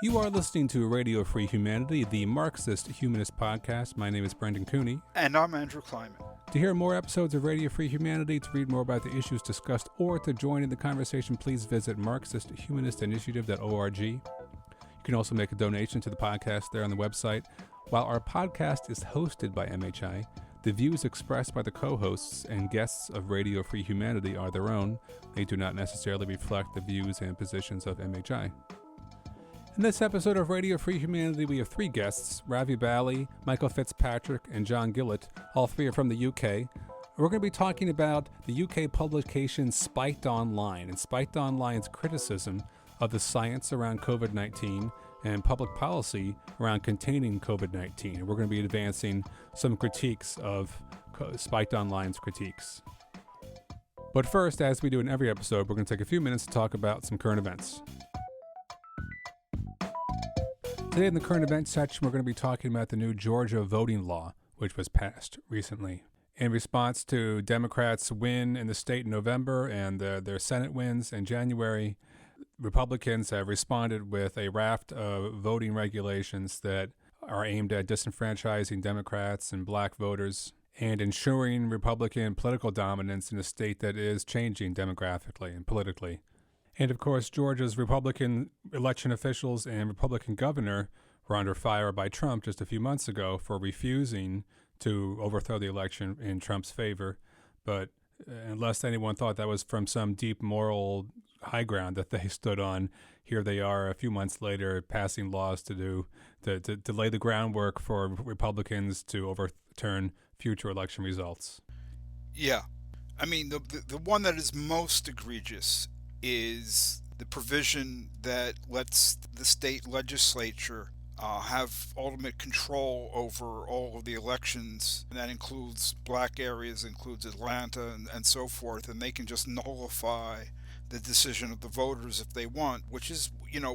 You are listening to Radio Free Humanity, the Marxist-Humanist podcast. My name is Brendan Cooney. And I'm Andrew Kleiman. To hear more episodes of Radio Free Humanity, to read more about the issues discussed, or to join in the conversation, please visit marxisthumanistinitiative.org. You can also make a donation to the podcast there on the website. While our podcast is hosted by MHI, the views expressed by the co-hosts and guests of Radio Free Humanity are their own. They do not necessarily reflect the views and positions of MHI. In this episode of Radio Free Humanity, we have three guests, Ravi, Bali, Michael Fitzpatrick, and John Gillott. All three are from the UK. We're going to be talking about the UK publication Spiked Online and Spiked Online's criticism of the science around COVID-19 and public policy around containing COVID-19. We're going to be advancing some critiques of Spiked Online's critiques. But first, as we do in every episode, we're going to take a few minutes to talk about some current events. Today in the current events section, we're going to be talking about the new Georgia voting law, which was passed recently. In response to Democrats' win in the state in November and their Senate wins in January, Republicans have responded with a raft of voting regulations that are aimed at disenfranchising Democrats and black voters and ensuring Republican political dominance in a state that is changing demographically and politically. And of course, Georgia's Republican election officials and Republican governor were under fire by Trump just a few months ago for refusing to overthrow the election in Trump's favor. But unless anyone thought that was from some deep moral high ground that they stood on, here they are a few months later passing laws to lay the groundwork for Republicans to overturn future election results. Yeah. I mean, the one that is most egregious is the provision that lets the state legislature have ultimate control over all of the elections. And that includes black areas, includes Atlanta and so forth, and they can just nullify the decision of the voters if they want, which is,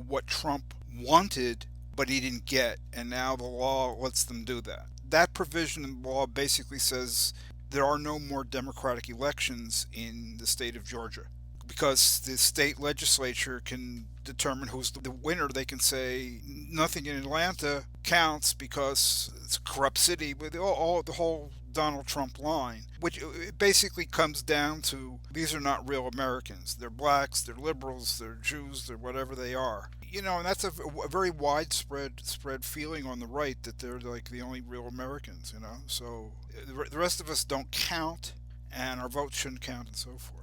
what Trump wanted, but he didn't get. And now the law lets them do that. That provision in the law basically says there are no more democratic elections in the state of Georgia. Because the state legislature can determine who's the winner. They can say nothing in Atlanta counts because it's a corrupt city, with the whole Donald Trump line, which it basically comes down to these are not real Americans. They're blacks, they're liberals, they're Jews, they're whatever they are. And that's a very widespread feeling on the right that they're like the only real Americans, So the rest of us don't count, and our votes shouldn't count and so forth.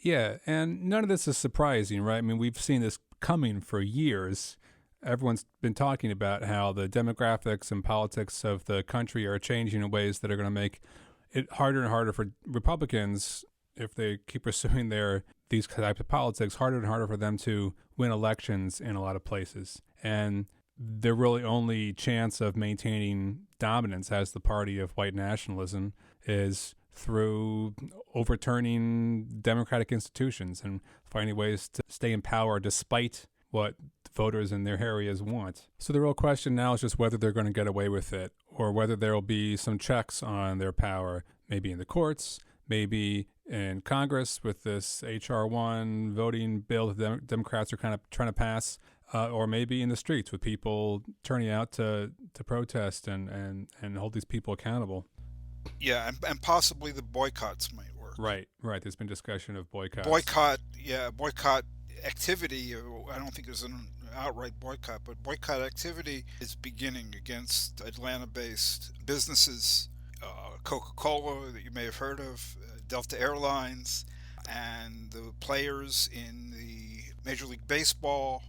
Yeah, and none of this is surprising, right? I mean, we've seen this coming for years. Everyone's been talking about how the demographics and politics of the country are changing in ways that are going to make it harder and harder for Republicans, if they keep pursuing these types of politics, harder and harder for them to win elections in a lot of places. And their really only chance of maintaining dominance as the party of white nationalism is through overturning democratic institutions and finding ways to stay in power despite what voters in their areas want. So the real question now is just whether they're going to get away with it or whether there will be some checks on their power, maybe in the courts, maybe in Congress with this H.R. 1 voting bill that the Democrats are kind of trying to pass, or maybe in the streets with people turning out to protest and hold these people accountable. Yeah, and possibly the boycotts might work. Right. There's been discussion of boycotts. Boycott activity. I don't think there's an outright boycott, but boycott activity is beginning against Atlanta-based businesses, Coca-Cola that you may have heard of, Delta Airlines, and the players in the Major League Baseball.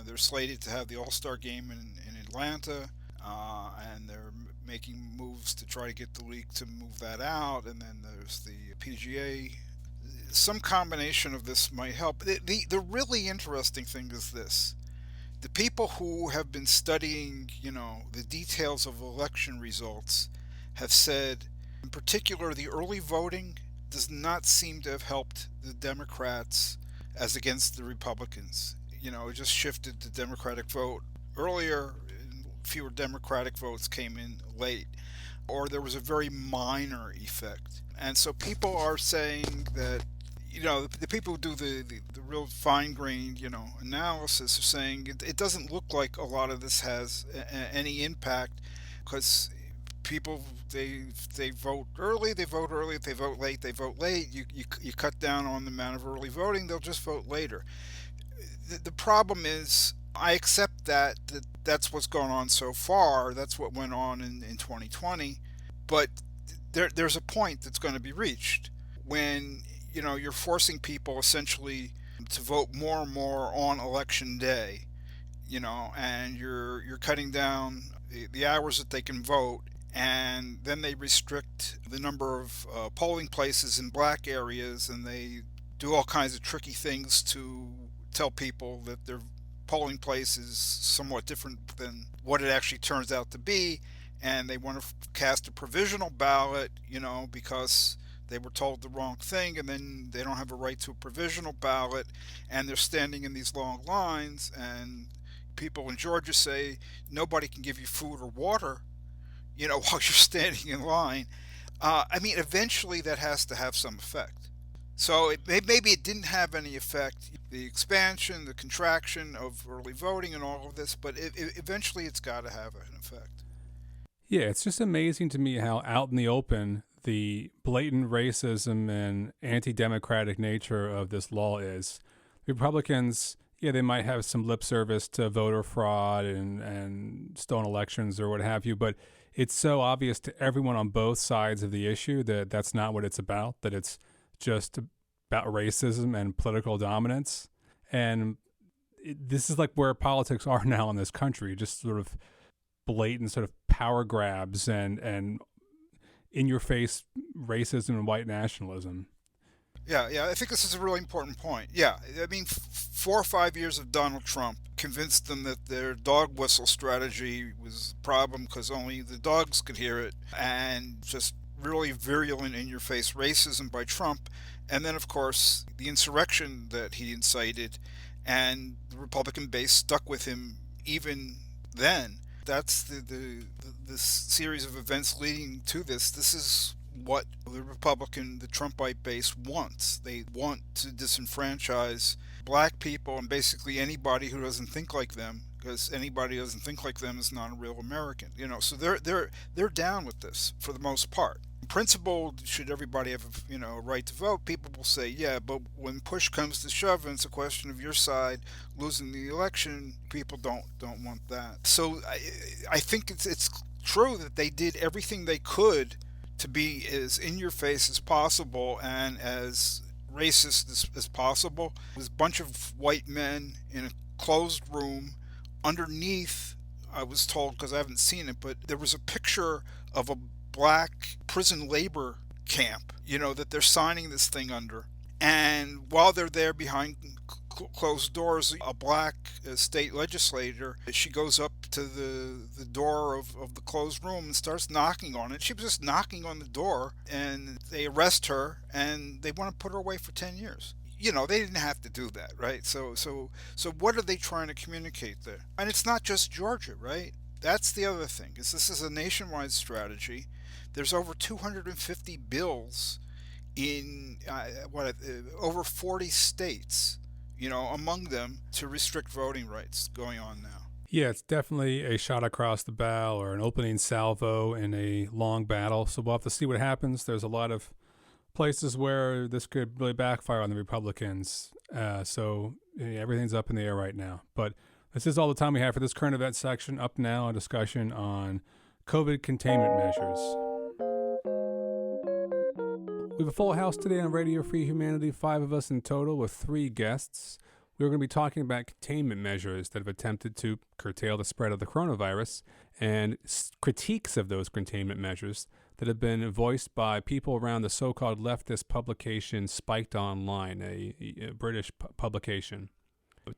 They're slated to have the All-Star game in Atlanta, and they're making moves to try to get the league to move that out. And then there's the PGA. Some combination of this might help. The really interesting thing is this. The people who have been studying, the details of election results have said, in particular, the early voting does not seem to have helped the Democrats as against the Republicans. It just shifted the Democratic vote earlier. Fewer Democratic votes came in late, or there was a very minor effect. And so people are saying that, the people who do the real fine-grained, analysis are saying it doesn't look like a lot of this has any impact because people, they vote early, they vote early. If they vote late, they vote late. You cut down on the amount of early voting, they'll just vote later. The problem is, I accept that's what's going on so far. That's what went on in 2020. But there's a point that's going to be reached when you're forcing people essentially to vote more and more on election day, and you're cutting down the hours that they can vote, and then they restrict the number of polling places in black areas, and they do all kinds of tricky things to tell people that their polling place is somewhat different than what it actually turns out to be, and they want to cast a provisional ballot, because they were told the wrong thing, and then they don't have a right to a provisional ballot, and they're standing in these long lines, and people in Georgia say nobody can give you food or water, while you're standing in line. Eventually that has to have some effect. So maybe it didn't have any effect, the expansion, the contraction of early voting and all of this, but eventually it's got to have an effect. Yeah, it's just amazing to me how out in the open the blatant racism and anti-democratic nature of this law is. Republicans, yeah, they might have some lip service to voter fraud and stolen elections or what have you, but it's so obvious to everyone on both sides of the issue that that's not what it's about, that it's just about racism and political dominance. And this is like where politics are now in this country, just sort of blatant sort of power grabs and in-your-face racism and white nationalism. Yeah, I think this is a really important point. Yeah, 4 or 5 years of Donald Trump convinced them that their dog whistle strategy was a problem because only the dogs could hear it, and just really virulent in-your-face racism by Trump. And then, of course, the insurrection that he incited, and the Republican base stuck with him even then. That's the series of events leading to this. This is what the Trumpite base wants. They want to disenfranchise black people and basically anybody who doesn't think like them, because anybody who doesn't think like them is not a real American. So they're down with this for the most part. In principle, should everybody have a right to vote? People will say, yeah, but when push comes to shove and it's a question of your side losing the election, people don't want that. So I think it's true that they did everything they could to be as in your face as possible and as racist as possible. It was a bunch of white men in a closed room. Underneath, I was told, because I haven't seen it, but there was a picture of a black prison labor camp, that they're signing this thing under. And while they're there behind closed doors, a black state legislator, she goes up to the door of the closed room and starts knocking on it. She was just knocking on the door, and they arrest her, and they want to put her away for 10 years. They didn't have to do that, right? So what are they trying to communicate there? And it's not just Georgia, right? That's the other thing, is this is a nationwide strategy. There's over 250 bills in over 40 states, among them, to restrict voting rights going on now. Yeah, it's definitely a shot across the bow or an opening salvo in a long battle. So we'll have to see what happens. There's a lot of places where this could really backfire on the Republicans. So everything's up in the air right now. But this is all the time we have for this current event section. Up now, a discussion on COVID containment measures. We have a full house today on Radio Free Humanity, 5 of us in total with 3 guests. We're going to be talking about containment measures that have attempted to curtail the spread of the coronavirus and critiques of those containment measures that have been voiced by people around the so-called leftist publication Spiked Online, a British publication.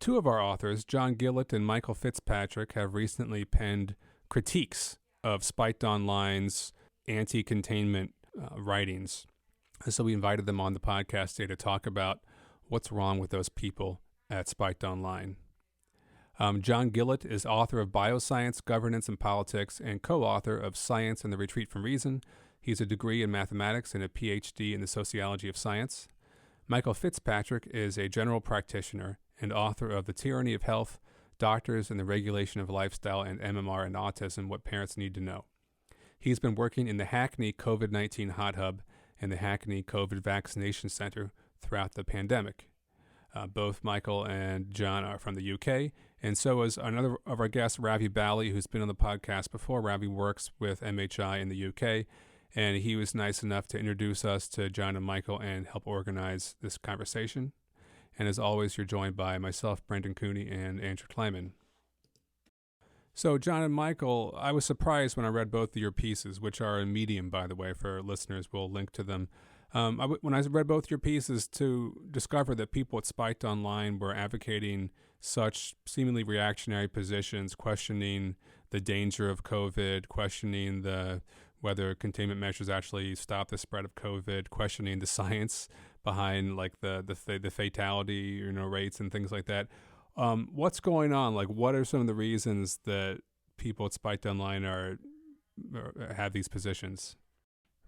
2 of our authors, John Gillott and Michael Fitzpatrick, have recently penned critiques of Spiked Online's anti-containment writings. And so we invited them on the podcast today to talk about what's wrong with those people at Spiked Online. John Gillott is author of Bioscience, Governance and Politics, and co-author of Science and the Retreat from Reason. He's a degree in mathematics and a PhD in the sociology of science. Michael Fitzpatrick is a general practitioner and author of The Tyranny of Health, Doctors and the Regulation of Lifestyle and MMR and Autism, What Parents Need to Know. He's been working in the Hackney COVID-19 Hot Hub and the Hackney COVID Vaccination Center throughout the pandemic. Both Michael and John are from the UK, and so is another of our guests, Ravi, who's been on the podcast before. Ravi works with MHI in the UK, and he was nice enough to introduce us to John and Michael and help organize this conversation. And as always, you're joined by myself, Brendan Cooney, and Andrew Kleiman. So, John and Michael, I was surprised when I read both of your pieces, which are in Medium, by the way, for listeners. We'll link to them. When I read both your pieces, to discover that people at Spiked Online were advocating such seemingly reactionary positions, questioning the danger of COVID, questioning whether containment measures actually stop the spread of COVID, questioning the science behind like the fatality rates and things like that. What's going on? Like, what are some of the reasons that people at Spiked Online have these positions?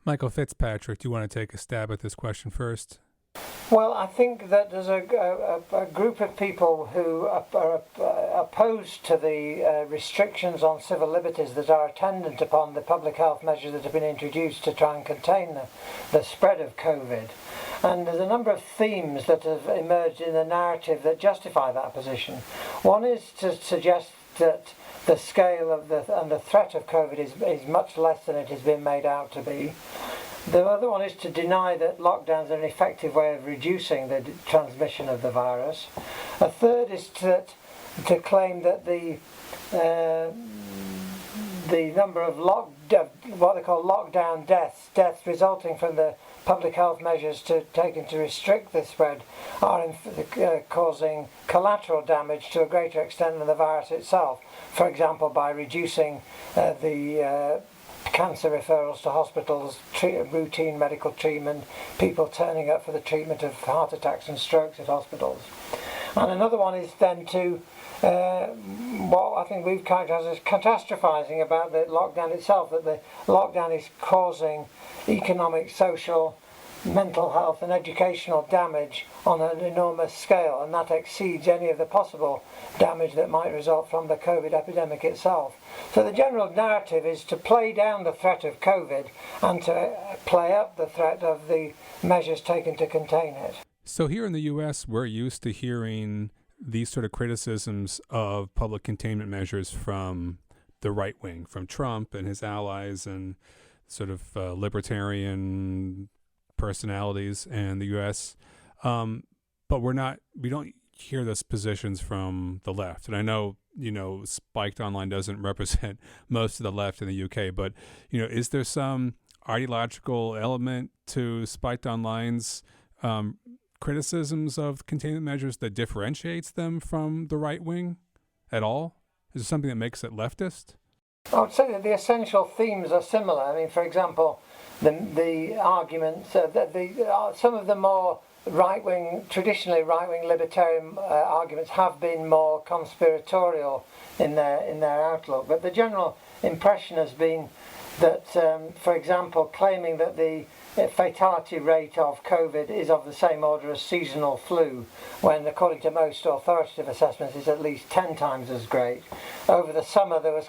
Michael Fitzpatrick, do you want to take a stab at this question first? Well, I think that there's a group of people who are opposed to the restrictions on civil liberties that are attendant upon the public health measures that have been introduced to try and contain the spread of COVID. And there's a number of themes that have emerged in the narrative that justify that position. One is to suggest that the scale of the threat of COVID is much less than it has been made out to be. The other one is to deny that lockdowns are an effective way of reducing the transmission of the virus. A third is to claim that the number of what they call lockdown deaths resulting from the public health measures taken to restrict the spread are causing collateral damage to a greater extent than the virus itself. For example, by reducing the cancer referrals to hospitals, routine medical treatment, people turning up for the treatment of heart attacks and strokes at hospitals. And another one is then to what I think we've characterised as catastrophizing about the lockdown itself, that the lockdown is causing economic, social, mental health and educational damage on an enormous scale, and that exceeds any of the possible damage that might result from the COVID epidemic itself. So the general narrative is to play down the threat of COVID and to play up the threat of the measures taken to contain it. So here in the U.S., we're used to hearing these sort of criticisms of public containment measures from the right wing, from Trump and his allies and sort of libertarian personalities in the U.S., but we don't hear those positions from the left. And I know, Spiked Online doesn't represent most of the left in the UK, but, is there some ideological element to Spiked Online's criticisms of containment measures that differentiates them from the right wing at all? Is it something that makes it leftist? I would say that the essential themes are similar. I mean, for example, the arguments that some of the more traditionally right-wing libertarian arguments have been more conspiratorial in their outlook. But the general impression has been that, for example, claiming that the fatality rate of COVID is of the same order as seasonal flu, when according to most authoritative assessments is at least 10 times as great. Over the summer there was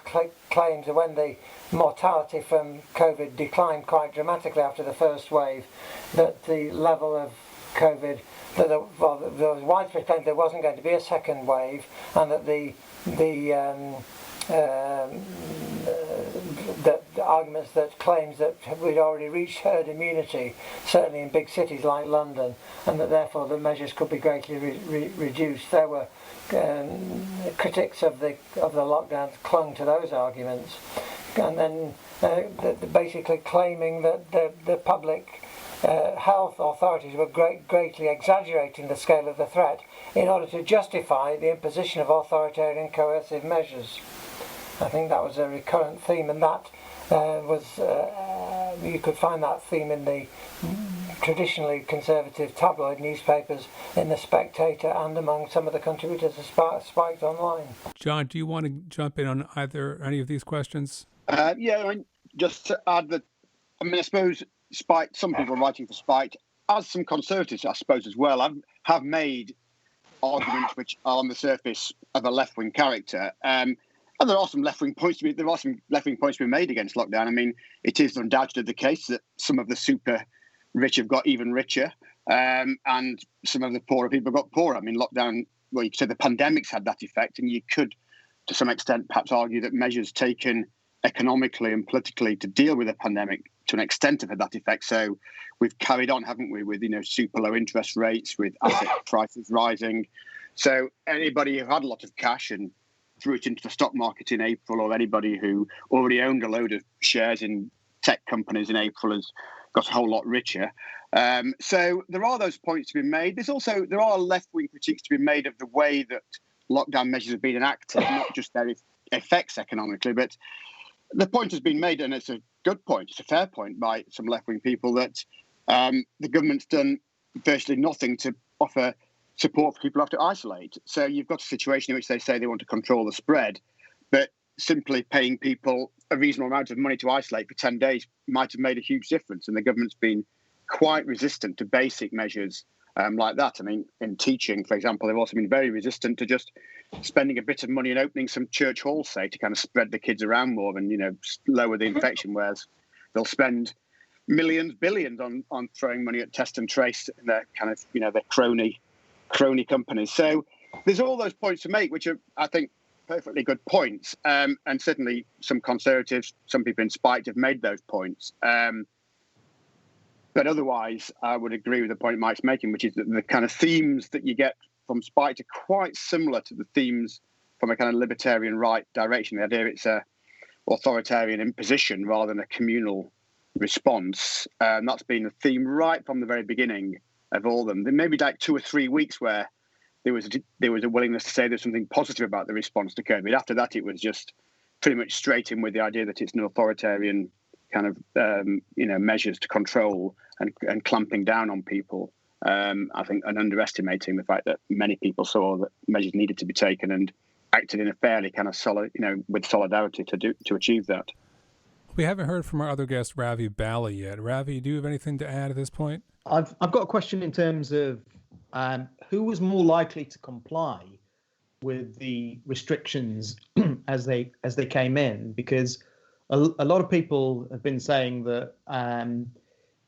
claims that when the mortality from COVID declined quite dramatically after the first wave, that the level of COVID, there was widespread claim there wasn't going to be a second wave, and that the arguments that claims that we'd already reached herd immunity, certainly in big cities like London, and that therefore the measures could be greatly reduced. There were critics of the lockdowns clung to those arguments, and then basically claiming that the public health authorities were greatly exaggerating the scale of the threat in order to justify the imposition of authoritarian coercive measures. I think that was a recurrent theme, and that you could find that theme in the traditionally conservative tabloid newspapers, in The Spectator, and among some of the contributors of Spiked Online. John, do you want to jump in on any of these questions? Just to add that, I suppose Spiked, some people are writing for Spiked as some conservatives, I suppose, as well, have made arguments which are on the surface of a left-wing character. And there are some left-wing points to be made against lockdown. I mean, it is undoubtedly the case that some of the super rich have got even richer, and some of the poorer people got poorer. I mean, lockdown, well, you could say the pandemic's had that effect, and you could, to some extent, perhaps argue that measures taken economically and politically to deal with the pandemic to an extent have had that effect. So we've carried on, haven't we, with super low interest rates, with asset prices rising. So anybody who had a lot of cash and threw it into the stock market in April, or anybody who already owned a load of shares in tech companies in April has got a whole lot richer. So there are those points to be made. There are left-wing critiques to be made of the way that lockdown measures have been enacted, not just their effects economically, but the point has been made, and it's a good point, it's a fair point by some left-wing people, that the government's done virtually nothing to offer support for people who have to isolate. So you've got a situation in which they say they want to control the spread, but simply paying people a reasonable amount of money to isolate for 10 days might have made a huge difference. And the government's been quite resistant to basic measures like that. I mean, in teaching, for example, they've also been very resistant to just spending a bit of money and opening some church halls, say, to kind of spread the kids around more and, lower the infection, whereas they'll spend millions, billions on throwing money at test and trace in their kind of, their crony companies. So there's all those points to make, which are, I think, perfectly good points. And certainly some conservatives, some people in Spite have made those points. But otherwise, I would agree with the point Mike's making, which is that the kind of themes that you get from Spite are quite similar to the themes from a kind of libertarian right direction. The idea it's a authoritarian imposition rather than a communal response. That's been a theme right from the very beginning of all of them. There may be like 2 or 3 weeks where there was a willingness to say there's something positive about the response to COVID. After that, it was just pretty much straight in with the idea that it's an authoritarian kind of measures to control and clamping down on people. I think, and underestimating the fact that many people saw that measures needed to be taken and acted in a fairly kind of solid, with solidarity to achieve that. We haven't heard from our other guest, Ravi Bali, yet. Ravi, do you have anything to add at this point? I've got a question in terms of who was more likely to comply with the restrictions as they came in, because a lot of people have been saying that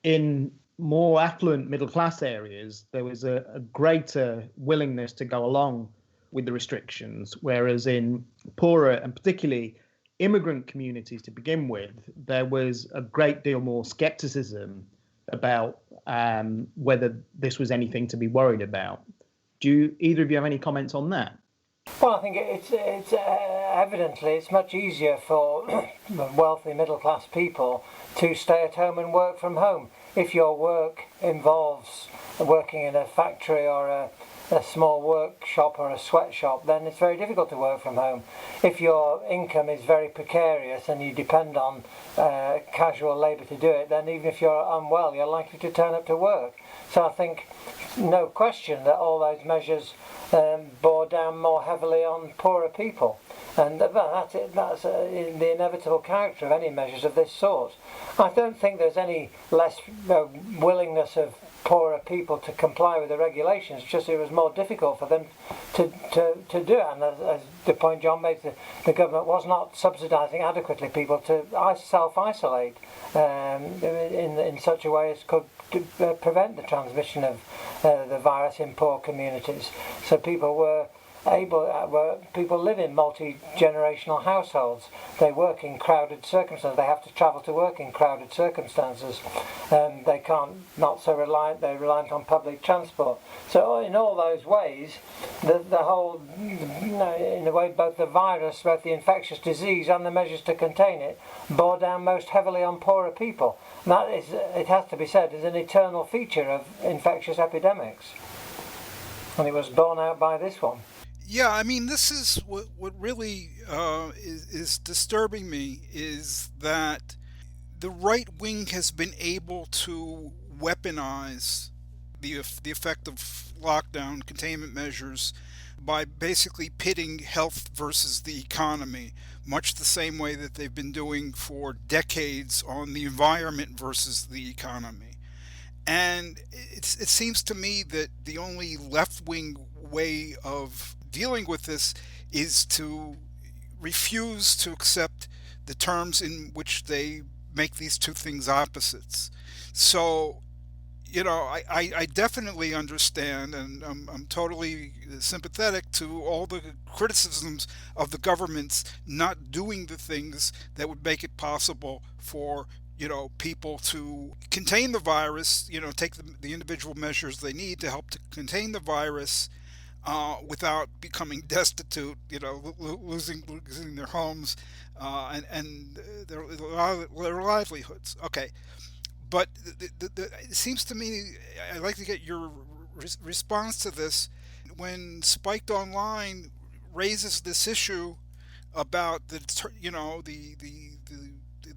in more affluent middle class areas, there was a greater willingness to go along with the restrictions, whereas in poorer and particularly immigrant communities to begin with, there was a great deal more skepticism about whether this was anything to be worried about. Do either of you have any comments on that? Well, I think it's evidently it's much easier for wealthy middle class people to stay at home and work from home. If your work involves working in a factory or a small workshop or a sweatshop, then it's very difficult to work from home. If your income is very precarious and you depend on casual labour to do it, then even if you're unwell, you're likely to turn up to work. So I think no question that all those measures bore down more heavily on poorer people. And that's it. That's the inevitable character of any measures of this sort. I don't think there's any less willingness of poorer people to comply with the regulations. It's just it was more difficult for them to do it. And as the point John made, the government was not subsidising adequately people to self-isolate in such a way as could prevent the transmission of the virus in poor communities. So people were people live in multi-generational households. They work in crowded circumstances. They have to travel to work in crowded circumstances. They can't, not so reliant, they're reliant on public transport. So in all those ways, the whole, in a way, both the virus, both the infectious disease and the measures to contain it bore down most heavily on poorer people. And that is, it has to be said, is an eternal feature of infectious epidemics. And it was borne out by this one. Yeah, I mean, this is what really is disturbing me, is that the right wing has been able to weaponize the effect of lockdown containment measures by basically pitting health versus the economy, much the same way that they've been doing for decades on the environment versus the economy. And it seems to me that the only left-wing way of dealing with this is to refuse to accept the terms in which they make these two things opposites. So, I definitely understand, and I'm totally sympathetic to all the criticisms of the governments not doing the things that would make it possible for people to contain the virus, take the individual measures they need to help to contain the virus without becoming destitute, losing their homes and their livelihoods. Okay, but it seems to me, I'd like to get your response to this. When Spiked Online raises this issue about the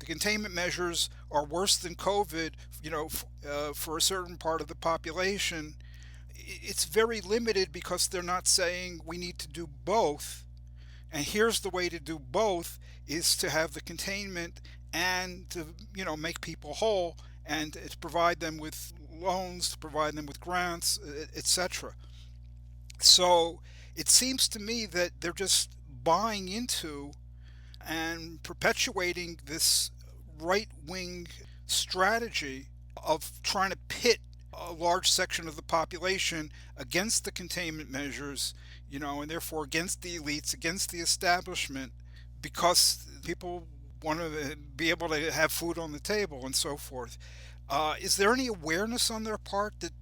containment measures are worse than COVID, for a certain part of the population, it's very limited because they're not saying we need to do both. And here's the way to do both is to have the containment and to, make people whole and to provide them with loans, to provide them with grants, etc. So it seems to me that they're just buying into and perpetuating this right-wing strategy of trying to pit a large section of the population against the containment measures, and therefore against the elites, against the establishment, because people want to be able to have food on the table and so forth. Is there any awareness on their part that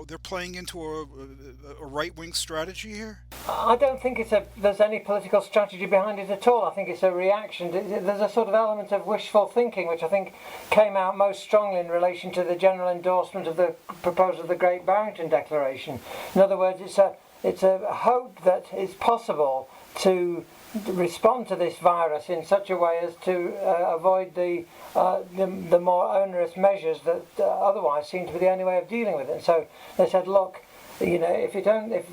they're playing into a right-wing strategy here? I don't think there's any political strategy behind it at all. I think it's a reaction. There's a sort of element of wishful thinking, which I think came out most strongly in relation to the general endorsement of the proposal of the Great Barrington Declaration. In other words, it's a hope that it's possible to respond to this virus in such a way as to avoid the more onerous measures that otherwise seem to be the only way of dealing with it. And so they said, look, if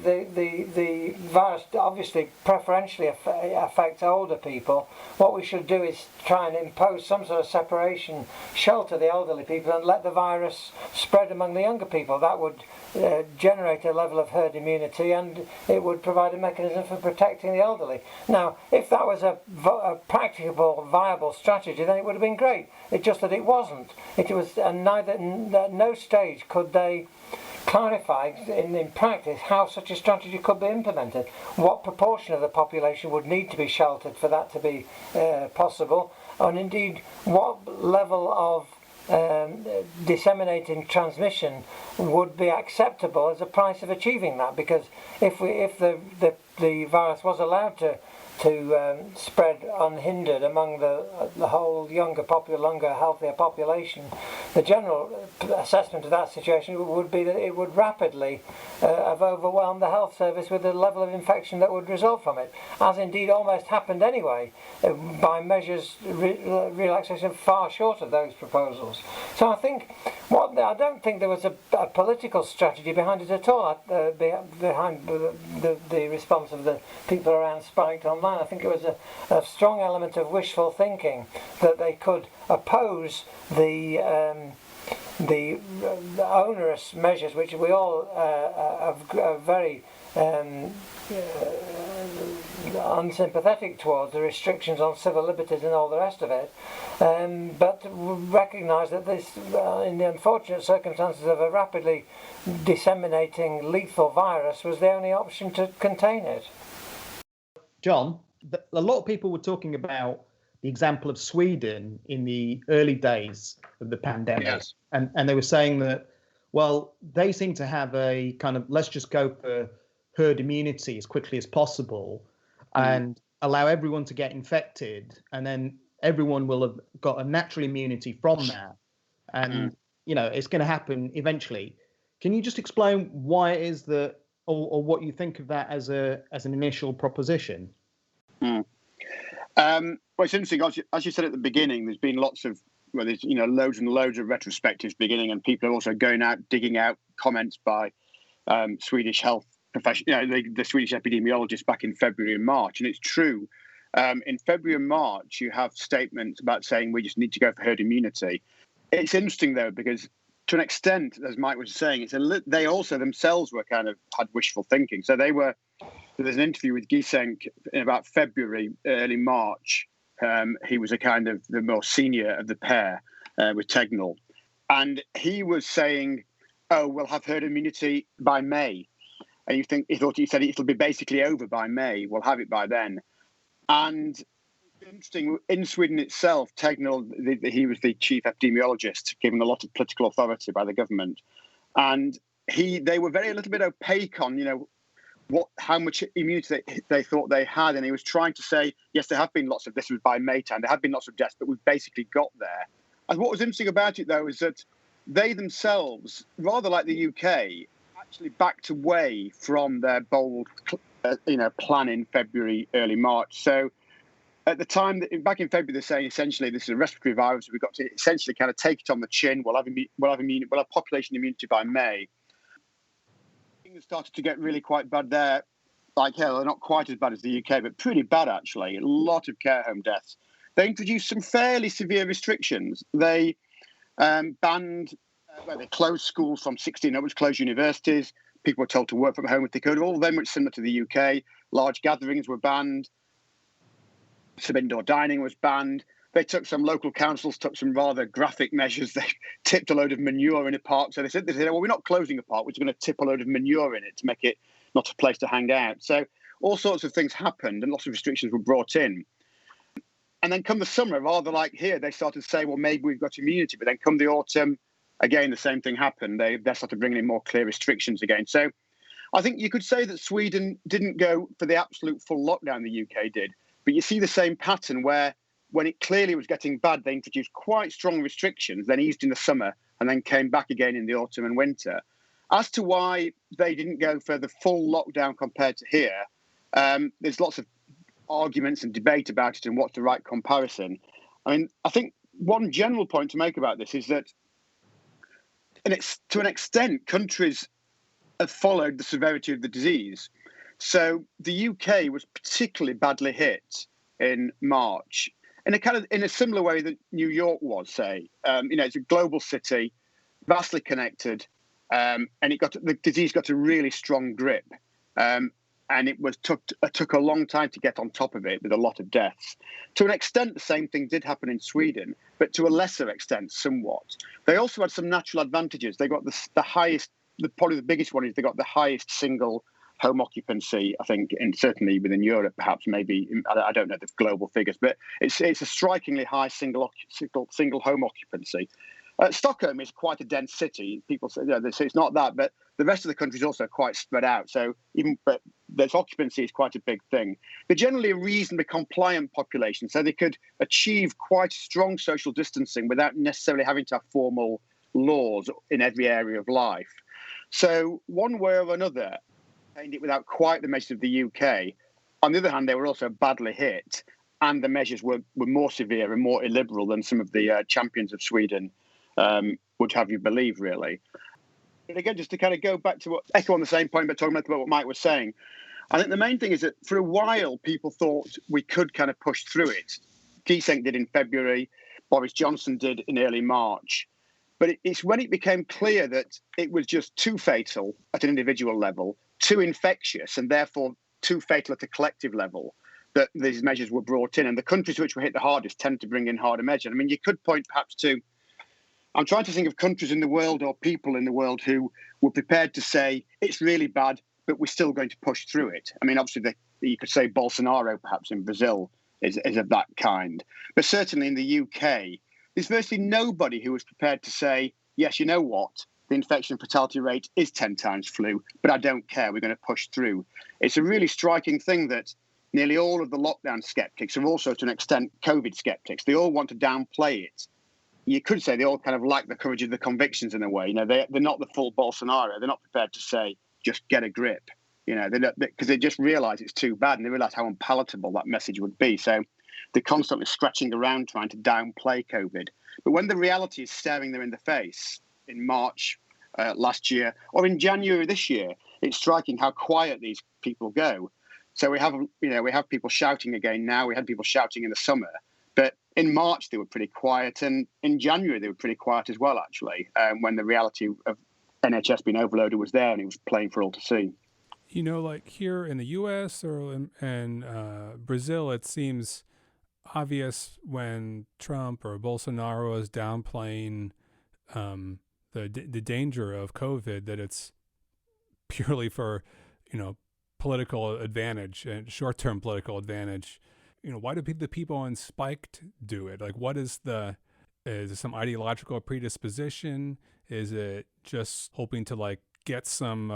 the virus obviously preferentially affects older people, what we should do is try and impose some sort of separation, shelter the elderly people, and let the virus spread among the younger people. That would generate a level of herd immunity, and it would provide a mechanism for protecting the elderly. Now, if that was a practicable, viable strategy, then it would have been great. It's just that it wasn't. It was, and at no stage could they clarify in practice how such a strategy could be implemented, what proportion of the population would need to be sheltered for that to be possible, and indeed what level of disseminating transmission would be acceptable as a price of achieving that. Because if the virus was allowed to spread unhindered among the whole younger, healthier population, the general assessment of that situation would be that it would rapidly have overwhelmed the health service with the level of infection that would result from it, as indeed almost happened anyway by measures relaxation far short of those proposals. So I don't think there was a political strategy behind it at all, behind the response of the people around Spiked Online. I think it was a strong element of wishful thinking that they could oppose the onerous measures, which we all are very unsympathetic towards, the restrictions on civil liberties and all the rest of it, but recognise that this, in the unfortunate circumstances of a rapidly disseminating lethal virus, was the only option to contain it. John, a lot of people were talking about the example of Sweden in the early days of the pandemic. Yes. And they were saying that, well, they seem to have a kind of, let's just go for herd immunity as quickly as possible and allow everyone to get infected, and then everyone will have got a natural immunity from that. And, it's going to happen eventually. Can you just explain why it is that, or what you think of that as an initial proposition? Well, it's interesting. As you said at the beginning, there's been lots of, there's loads and loads of retrospectives beginning, and people are also going out, digging out comments by Swedish health professionals, the Swedish epidemiologists back in February and March. And it's true. In February and March, you have statements about saying we just need to go for herd immunity. It's interesting, though, because to an extent, as Mike was saying, they also themselves were kind of had wishful thinking. So there's an interview with Giesenk in about February, early March. He was a kind of the more senior of the pair with Tegnell. And he was saying, oh, we'll have herd immunity by May. And he said it'll be basically over by May. We'll have it by then. And interesting, in Sweden itself, Tegnell, he was the chief epidemiologist, given a lot of political authority by the government. And they were a little bit opaque on, how much immunity they thought they had. And he was trying to say, yes, there have been this was by May time, there have been lots of deaths, but we've basically got there. And what was interesting about it, though, is that they themselves, rather like the UK, actually backed away from their bold, plan in February, early March. So at the time, back in February, they're saying essentially this is a respiratory virus. We've got to essentially kind of take it on the chin. We'll have population immunity by May. Things started to get really quite bad there. Like hell, they're not quite as bad as the UK, but pretty bad actually. A lot of care home deaths. They introduced some fairly severe restrictions. They banned, they closed schools from 16 onwards, closed universities. People were told to work from home if they could. All very much similar to the UK. Large gatherings were banned. Some indoor dining was banned. They some local councils took some rather graphic measures. They tipped a load of manure in a park. So they said, well, we're not closing a park. We're just going to tip a load of manure in it to make it not a place to hang out. So all sorts of things happened and lots of restrictions were brought in. And then come the summer, rather like here, they started to say, well, maybe we've got immunity. But then come the autumn, again, the same thing happened. They started bringing in more clear restrictions again. So I think you could say that Sweden didn't go for the absolute full lockdown the UK did. But you see the same pattern where when it clearly was getting bad, they introduced quite strong restrictions, then eased in the summer, and then came back again in the autumn and winter. As to why they didn't go for the full lockdown compared to here, there's lots of arguments and debate about it and what's the right comparison. I mean, I think one general point to make about this is that, and it's to an extent, countries have followed the severity of the disease. So the UK was particularly badly hit in March, in a similar way that New York was, say. It's a global city, vastly connected, and the disease got a really strong grip. And it took a long time to get on top of it with a lot of deaths. To an extent, the same thing did happen in Sweden, but to a lesser extent, somewhat. They also had some natural advantages. They got the highest, probably the biggest one is they got the highest single home occupancy, I think, and certainly within Europe, perhaps maybe, I don't know the global figures, but it's a strikingly high single home occupancy. Stockholm is quite a dense city. People say, they say it's not that, but the rest of the country is also quite spread out. So but there's occupancy is quite a big thing. They're generally a reasonably compliant population, so they could achieve quite strong social distancing without necessarily having to have formal laws in every area of life. So one way or another, it without quite the measures of the UK. On the other hand, they were also badly hit, and the measures were more severe and more illiberal than some of the champions of Sweden would have you believe, really. And again, just to kind of go back to echo on the same point, but talking about what Mike was saying, I think the main thing is that for a while, people thought we could kind of push through it. Giesenk did in February, Boris Johnson did in early March. But it's when it became clear that it was just too fatal at an individual level, too infectious, and therefore too fatal at a collective level, that these measures were brought in. And the countries which were hit the hardest tend to bring in harder measures. I mean, you could point perhaps to, I'm trying to think of countries in the world or people in the world who were prepared to say, it's really bad, but we're still going to push through it. I mean, obviously, you could say Bolsonaro, perhaps in Brazil, is of that kind. But certainly in the UK, there's virtually nobody who was prepared to say, yes, you know what? The infection fatality rate is 10 times flu, but I don't care. We're going to push through. It's a really striking thing that nearly all of the lockdown skeptics are also, to an extent, COVID skeptics. They all want to downplay it. You could say they all kind of lack the courage of the convictions in a way. They're not the full Bolsonaro. They're not prepared to say, just get a grip. Because they just realise it's too bad, and they realise how unpalatable that message would be. So they're constantly scratching around trying to downplay COVID. But when the reality is staring them in the face in March last year or in January this year, it's striking how quiet these people go. So we have people shouting again now. We had people shouting in the summer, But in March, they were pretty quiet. And in January, they were pretty quiet as well, actually, when the reality of NHS being overloaded was there and it was plain for all to see. You know, like here in the U.S. or in Brazil, it seems obvious when Trump or Bolsonaro is downplaying the danger of COVID that it's purely for, political advantage and short-term political advantage. Why do the people on Spiked do it? Like, what is is it some ideological predisposition? Is it just hoping to get some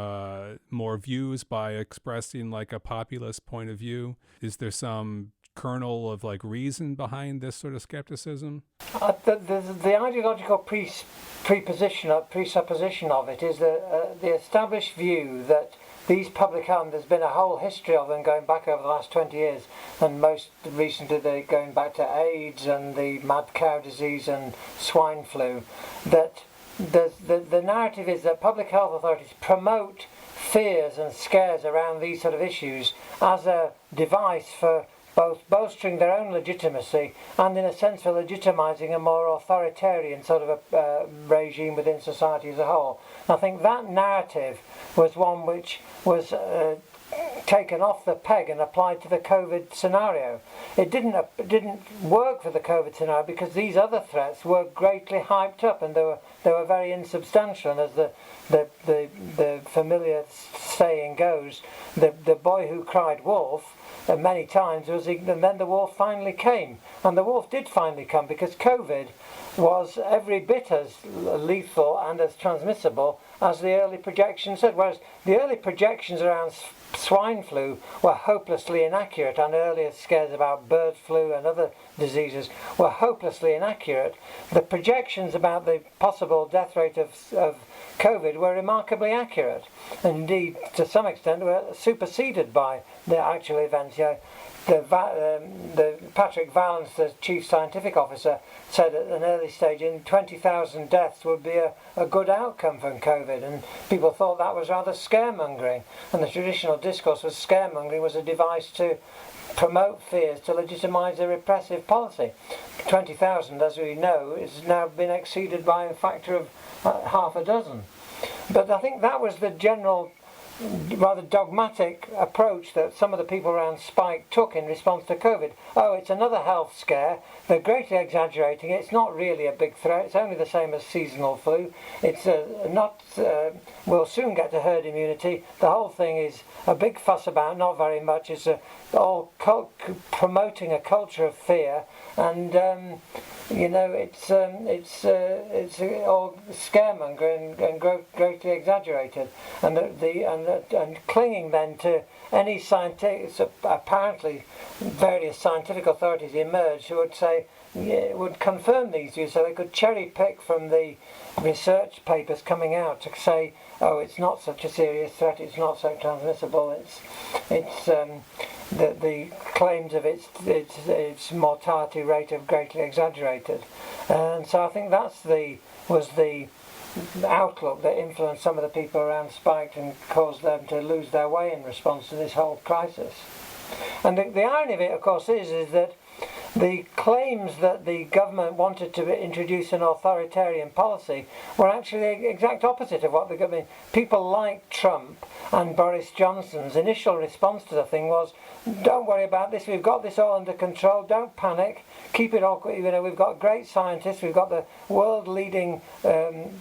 more views by expressing a populist point of view? Is there some kernel of reason behind this sort of skepticism? The ideological presupposition of it is the established view that these public health, there's been a whole history of them going back over the last 20 years, and most recently they're going back to AIDS and the mad cow disease and swine flu, that the narrative is that public health authorities promote fears and scares around these sort of issues as a device for both bolstering their own legitimacy and, in a sense, for legitimising a more authoritarian sort of a regime within society as a whole. And I think that narrative was one which was taken off the peg and applied to the COVID scenario. It didn't work for the COVID scenario because these other threats were greatly hyped up and they were very insubstantial. And as the familiar saying goes, the boy who cried wolf many times and then the wolf finally came, and the wolf did finally come because COVID was every bit as lethal and as transmissible as the early projections said, whereas the early projections around swine flu were hopelessly inaccurate, and earlier scares about bird flu and other diseases were hopelessly inaccurate. The projections about the possible death rate of COVID were remarkably accurate, and indeed to some extent were superseded by the actual events. The Patrick Vallance, the chief scientific officer, said at an early stage 20,000 deaths would be a good outcome from COVID, and people thought that was rather scaremongering, and the traditional discourse was scaremongering was a device to promote fears to legitimise a repressive policy. 20,000, as we know, has now been exceeded by a factor of half a dozen. But I think that was the general rather dogmatic approach that some of the people around Spike took in response to COVID. Oh, it's another health scare. They're greatly exaggerating it. It's not really a big threat. It's only the same as seasonal flu. It's we'll soon get to herd immunity. The whole thing is a big fuss about not very much. It's all promoting a culture of fear, and it's all scaremonger and greatly exaggerated, and clinging then to any scientific, apparently various scientific authorities emerged who would say, would confirm these views, so they could cherry pick from the research papers coming out to say, oh, it's not such a serious threat, it's not so transmissible, it's the claims of its mortality rate are greatly exaggerated. And so I think was the outlook that influenced some of the people around Spiked and caused them to lose their way in response to this whole crisis. And the irony of it, of course, is that the claims that the government wanted to introduce an authoritarian policy were actually the exact opposite of what the government. People like Trump and Boris Johnson's initial response to the thing was, don't worry about this, we've got this all under control, don't panic, keep it all, we've got great scientists, we've got the world leading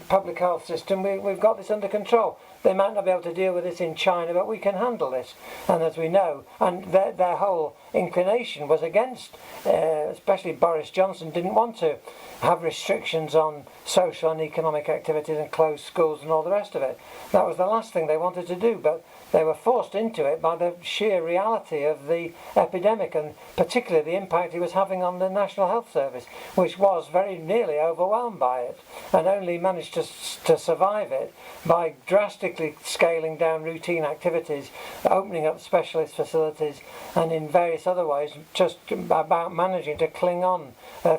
public health system, we've got this under control. They might not be able to deal with this in China, but we can handle this. And as we know, and their whole inclination was against, especially Boris Johnson didn't want to have restrictions on social and economic activities and close schools and all the rest of it. That was the last thing they wanted to do, but they were forced into it by the sheer reality of the epidemic, and particularly the impact it was having on the National Health Service, which was very nearly overwhelmed by it and only managed to survive it by drastically scaling down routine activities, opening up specialist facilities, and in various other ways just about managing to cling on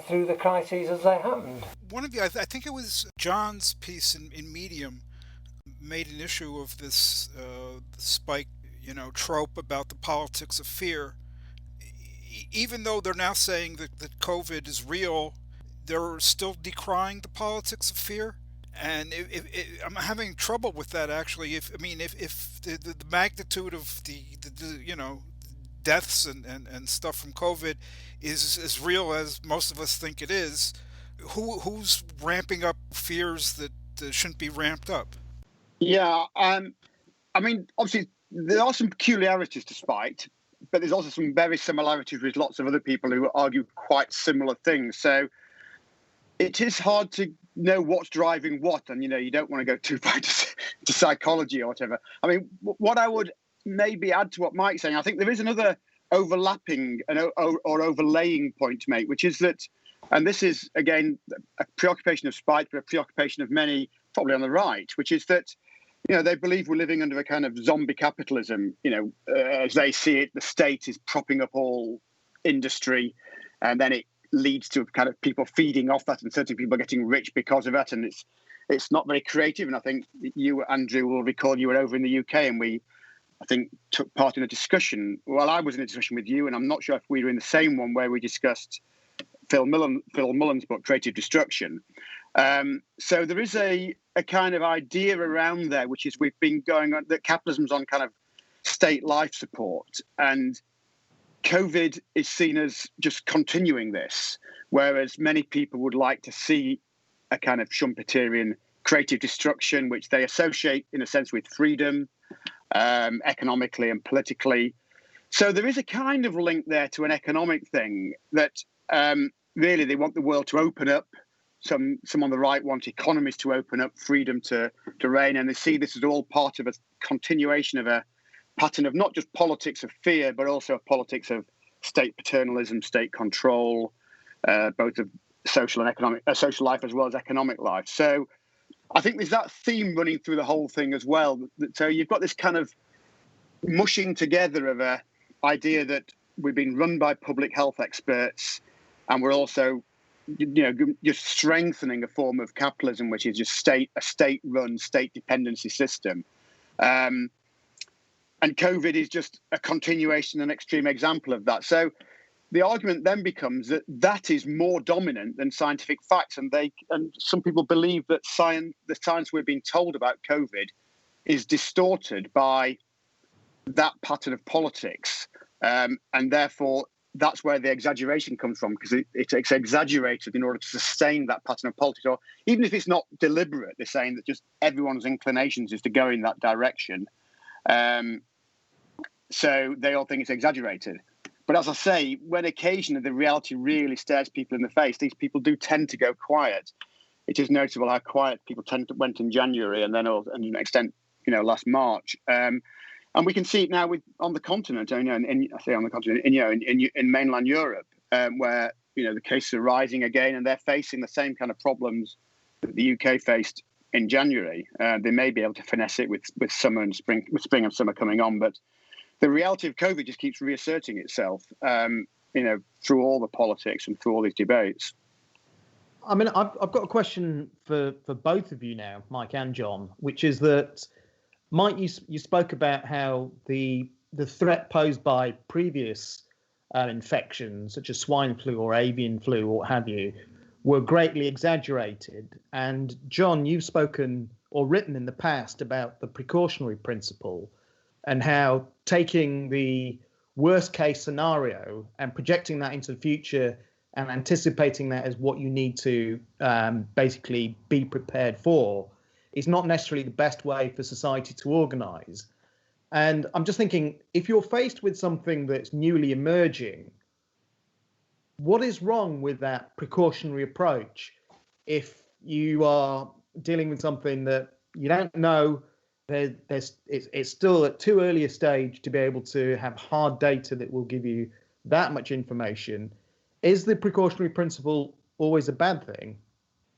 through the crises as they happened. One of you, I think it was John's piece in Medium, made an issue of this Spike, trope about the politics of fear. even though they're now saying that COVID is real, they're still decrying the politics of fear. And I'm having trouble with that, actually. If the magnitude of the deaths and stuff from COVID is as real as most of us think it is, who's ramping up fears that shouldn't be ramped up? Yeah, I mean, obviously there are some peculiarities to Spite, but there's also some very similarities with lots of other people who argue quite similar things. So it is hard to know what's driving what, and you don't want to go too far to psychology or whatever. I mean, what I would maybe add to what Mike's saying, I think there is another overlapping or overlaying point to make, which is that, and this is again a preoccupation of Spite, but a preoccupation of many, probably on the right, which is that they believe we're living under a kind of zombie capitalism. As they see it, the state is propping up all industry, and then it leads to kind of people feeding off that, and certain people getting rich because of it. And it's not very creative. And I think you, Andrew, will recall you were over in the UK, and I think, took part in a discussion. Well, I was in a discussion with you, and I'm not sure if we were in the same one where we discussed Phil Mullen's book, Creative Destruction. So there is a kind of idea around there, which is we've been going on, that capitalism's on kind of state life support, and COVID is seen as just continuing this, whereas many people would like to see a kind of Schumpeterian creative destruction, which they associate in a sense with freedom, economically and politically. So there is a kind of link there to an economic thing that really they want the world to open up. Some on the right want economies to open up, freedom to reign, and they see this as all part of a continuation of a pattern of not just politics of fear, but also a politics of state paternalism, state control, both of social and economic, social life as well as economic life. So I think there's that theme running through the whole thing as well. So you've got this kind of mushing together of a idea that we've been run by public health experts, and we're also just strengthening a form of capitalism, which is just a state-run, state dependency system. And COVID is just a continuation, an extreme example of that. So the argument then becomes that is more dominant than scientific facts, and some people believe that the science we're being told about COVID is distorted by that pattern of politics, and therefore that's where the exaggeration comes from, because it's exaggerated in order to sustain that pattern of politics. Or even if it's not deliberate, they're saying that just everyone's inclinations is to go in that direction. So they all think it's exaggerated. But as I say, when occasionally the reality really stares people in the face, these people do tend to go quiet. It is noticeable how quiet people went in January, and then to an extent, last March. And we can see it now on the continent. I say on the continent, in mainland Europe, where the cases are rising again, and they're facing the same kind of problems that the UK faced in January. They may be able to finesse it with summer and spring, with spring and summer coming on, but the reality of COVID just keeps reasserting itself, through all the politics and through all these debates. I mean, I've got a question for both of you now, Mike and John, which is that, Mike, you spoke about how the threat posed by previous infections, such as swine flu or avian flu or what have you, were greatly exaggerated. And John, you've spoken or written in the past about the precautionary principle and how taking the worst case scenario and projecting that into the future and anticipating that as what you need to basically be prepared for is not necessarily the best way for society to organize. And I'm just thinking, if you're faced with something that's newly emerging, what is wrong with that precautionary approach? If you are dealing with something that you don't know, it's still at too early a stage to be able to have hard data that will give you that much information. Is the precautionary principle always a bad thing?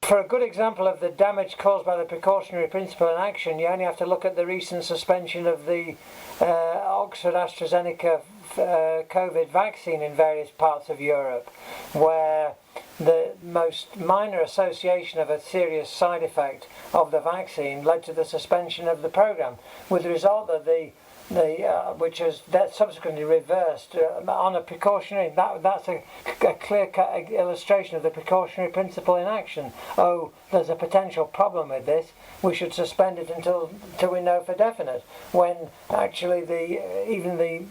For a good example of the damage caused by the precautionary principle in action, you only have to look at the recent suspension of the Oxford AstraZeneca COVID vaccine in various parts of Europe, where the most minor association of a serious side effect of the vaccine led to the suspension of the programme, with the result that the which has that subsequently reversed on a precautionary. That's a clear-cut illustration of the precautionary principle in action. Oh, there's a potential problem with this. We should suspend it until we know for definite. When actually even the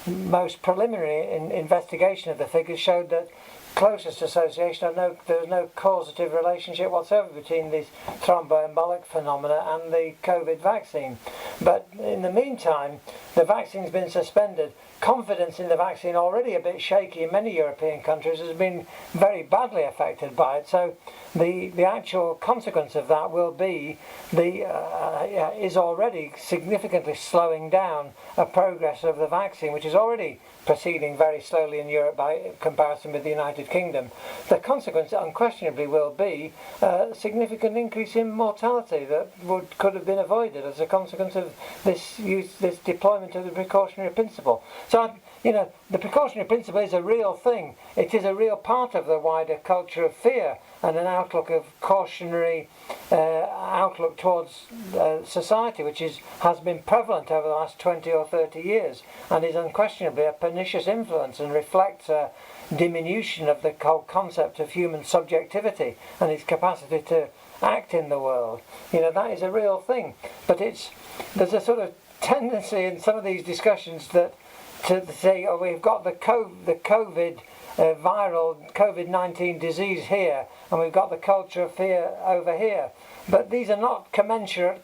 most preliminary investigation of the figures showed that closest association, there was no causative relationship whatsoever between these thromboembolic phenomena and the COVID vaccine. But in the meantime, the vaccine's been suspended. Confidence in the vaccine, already a bit shaky in many European countries, has been very badly affected by it. So the actual consequence of that will be is already significantly slowing down a progress of the vaccine, which is already proceeding very slowly in Europe by comparison with the United Kingdom. The consequence unquestionably will be a significant increase in mortality that could have been avoided as a consequence of this deployment of the precautionary principle. So, the precautionary principle is a real thing. It is a real part of the wider culture of fear and an outlook of cautionary outlook towards society, which has been prevalent over the last 20 or 30 years and is unquestionably a pernicious influence and reflects a diminution of the whole concept of human subjectivity and its capacity to act in the world. That is a real thing. But there's a sort of tendency in some of these discussions to say, oh, we've got the COVID viral COVID-19 disease here, and we've got the culture of fear over here. But these are not commensurate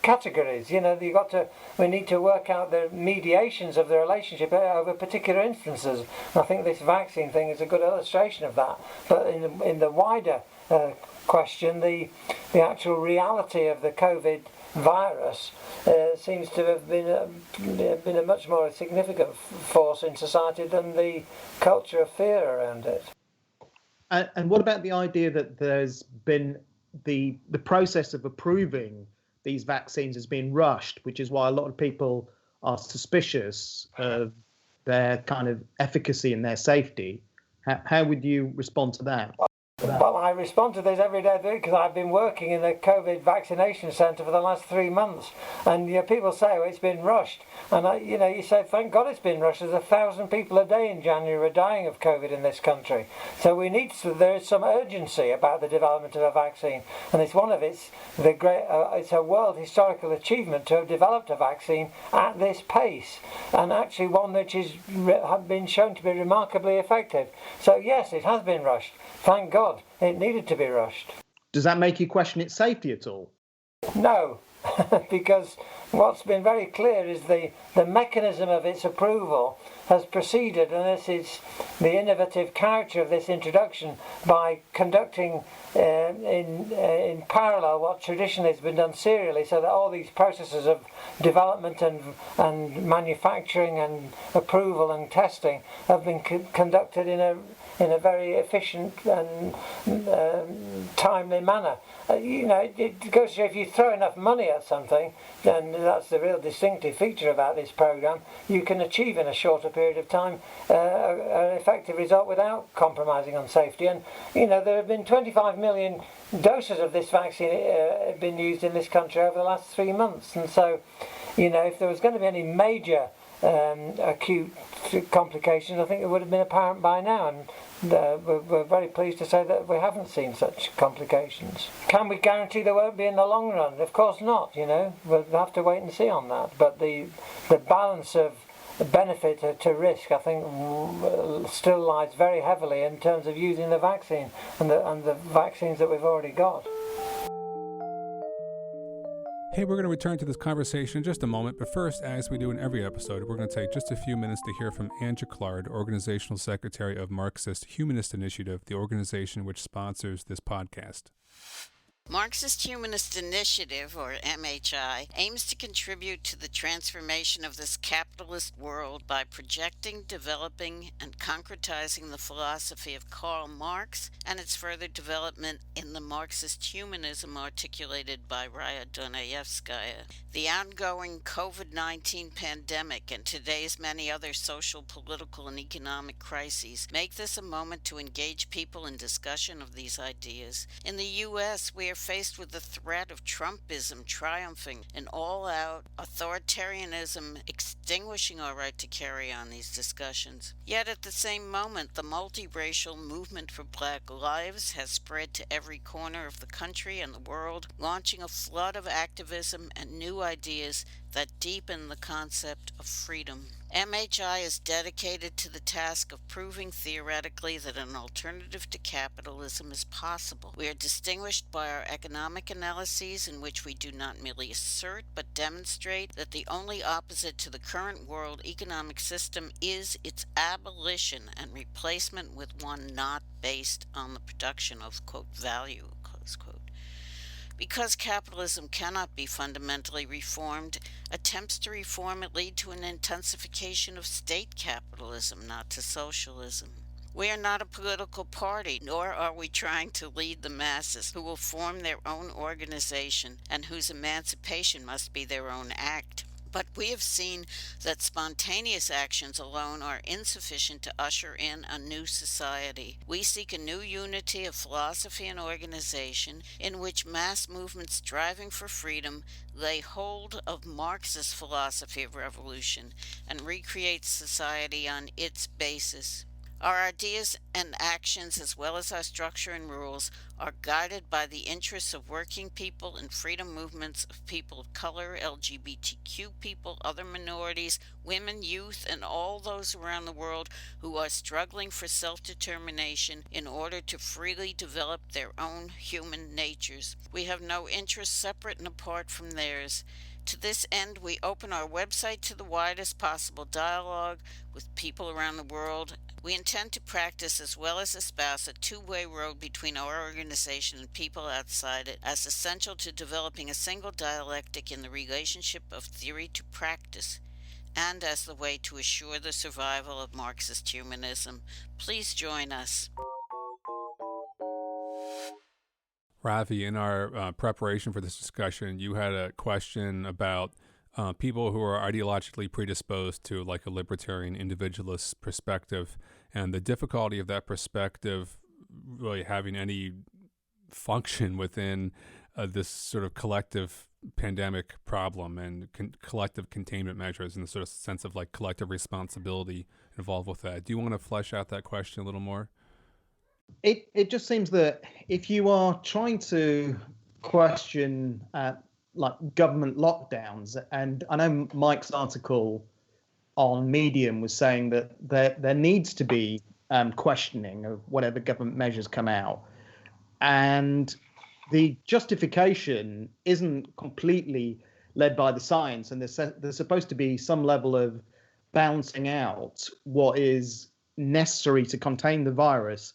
categories. We need to work out the mediations of the relationship over particular instances. And I think this vaccine thing is a good illustration of that. But in the wider question, the actual reality of the COVID virus seems to have been a much more significant force in society than the culture of fear around it. And what about the idea that there's been the process of approving these vaccines has been rushed, which is why a lot of people are suspicious of their kind of efficacy and their safety? How would you respond to that? Well, I respond to this every day because I've been working in the COVID vaccination centre for the last 3 months, and people say, "Oh, it's been rushed," and you say, "Thank God it's been rushed." There's 1,000 people a day in January who are dying of COVID in this country, so there is some urgency about the development of a vaccine, and it's it's a world historical achievement to have developed a vaccine at this pace, and actually one which has been shown to be remarkably effective. So yes, it has been rushed. Thank God, it needed to be rushed. Does that make you question its safety at all? No, because what's been very clear is the mechanism of its approval has proceeded, and this is the innovative character of this introduction, by conducting in parallel what traditionally has been done serially, so that all these processes of development and manufacturing and approval and testing have been conducted in a very efficient and timely manner. It goes to show if you throw enough money at something, then that's the real distinctive feature about this program. You can achieve in a shorter period of time an effective result without compromising on safety. And there have been 25 million doses of this vaccine been used in this country over the last 3 months, and so if there was going to be any major acute complications, I think it would have been apparent by now, and we're very pleased to say that we haven't seen such complications. Can we guarantee there won't be in the long run? Of course not. We'll have to wait and see on that. But the balance of benefit to risk, I think, still lies very heavily in terms of using the vaccine and the vaccines that we've already got. Hey, we're going to return to this conversation in just a moment, but first, as we do in every episode, we're going to take just a few minutes to hear from Anja Clark, Organizational Secretary of Marxist-Humanist Initiative, the organization which sponsors this podcast. Marxist-Humanist Initiative, or MHI, aims to contribute to the transformation of this capitalist world by projecting, developing, and concretizing the philosophy of Karl Marx and its further development in the Marxist humanism articulated by Raya Dunayevskaya. The ongoing COVID-19 pandemic and today's many other social, political, and economic crises make this a moment to engage people in discussion of these ideas. In the U.S., we are are faced with the threat of Trumpism triumphing and all-out authoritarianism extinguishing our right to carry on these discussions. Yet at the same moment, the multiracial movement for Black lives has spread to every corner of the country and the world, launching a flood of activism and new ideas that deepen the concept of freedom. MHI is dedicated to the task of proving theoretically that an alternative to capitalism is possible. We are distinguished by our economic analyses in which we do not merely assert but demonstrate that the only opposite to the current world economic system is its abolition and replacement with one not based on the production of, quote, value, close quote. Because capitalism cannot be fundamentally reformed, attempts to reform it lead to an intensification of state capitalism, not to socialism. We are not a political party, nor are we trying to lead the masses who will form their own organization and whose emancipation must be their own act. But we have seen that spontaneous actions alone are insufficient to usher in a new society. We seek a new unity of philosophy and organization in which mass movements striving for freedom lay hold of Marxist philosophy of revolution and recreate society on its basis. Our ideas and actions, as well as our structure and rules, are guided by the interests of working people and freedom movements of people of color, LGBTQ people, other minorities, women, youth, and all those around the world who are struggling for self-determination in order to freely develop their own human natures. We have no interests separate and apart from theirs. To this end, we open our website to the widest possible dialogue with people around the world. We intend to practice as well as espouse a two-way road between our organization and people outside it as essential to developing a single dialectic in the relationship of theory to practice, and as the way to assure the survival of Marxist-Humanism. Please join us. Ravi, in our preparation for this discussion, you had a question about people who are ideologically predisposed to like a libertarian individualist perspective and the difficulty of that perspective really having any function within this sort of collective pandemic problem and collective containment measures and the sort of sense of like collective responsibility involved with that. Do you want to flesh out that question a little more? It just seems that if you are trying to question like government lockdowns, and I know Mike's article on Medium was saying that there needs to be questioning of whatever government measures come out, and the justification isn't completely led by the science, and there's supposed to be some level of balancing out what is necessary to contain the virus